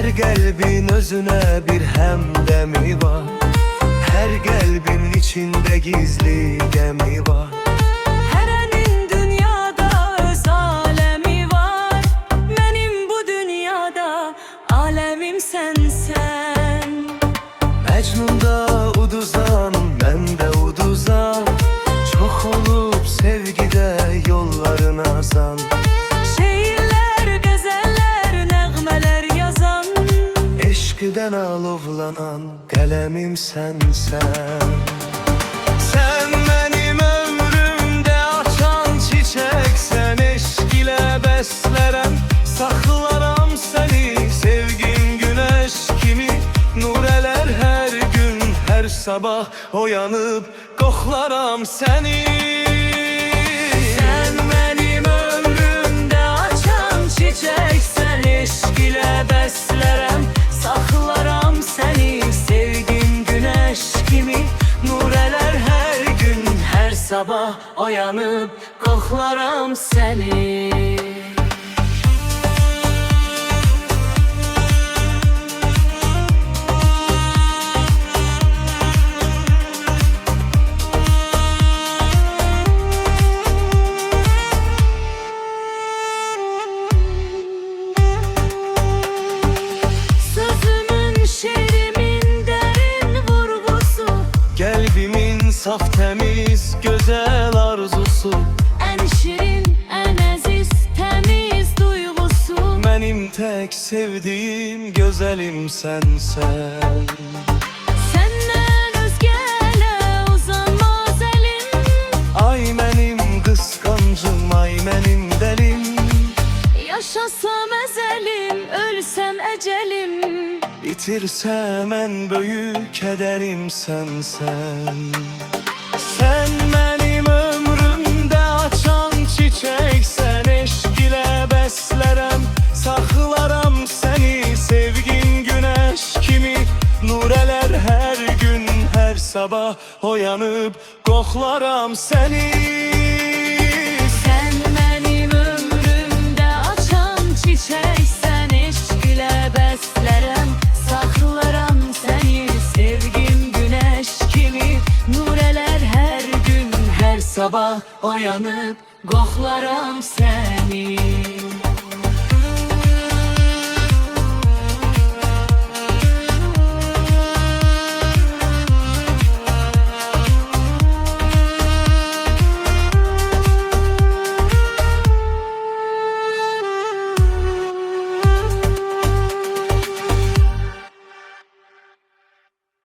Her qəlbin özünə bir həmdəmi var. Hər qəlbin içində gizli qəmi var. Hərənin dünyada öz aləmi var. Mənim bu dünyada aləmim sənsən. Məcnunda uduzan, mən də uduzan. Çox olub sevgidə yolların azan. Şeirlər, qəzəllər, nəğmələr yazan. Eşqdən alovlanan qələmim sənsən. Sən mənim ömrümdə açan çiçəksən. Eşq ilə bəslərəm, saxlaram səni. Sevgin günəş kimi nur elər hər gün. Hər sabah oyanıb qoxlaram səni. Sən mənim ömrümdə açan çiçəksən. Eşq ilə bəslərəm, saxlaram səni. Sevgin günəş kimi nur elər hər gün. Hər sabah oyanıb qoxlaram səni. Qəlbimin saf təmiz, gözəl arzusu. Ən şirin, ən əziz, təmiz duyğusu. Mənim tək sevdiyim gözəlim sənsən. Səndən özgələ uzanmaz əlim. Ay mənim qısqancım, ay mənim dəlim. Yaşasam əzəlim, ölsəm əcəlim. Bitirsəm ən böyük kədərim sənsən. Sən mənim ömrümdə açan çiçəksən. Eşq ilə bəslərəm, saxlaram səni. Sevgin günəş kimi nur elər hər gün. Hər sabah oyanıb qoxlaram səni. Sən mənim ömrümdə açan çiçəksən. Eşq ilə bəslərəm, saxlaram səni. Sevgim günəş kimi nur elər hər gün. Hər sabah oyanıb qoxlaram səni.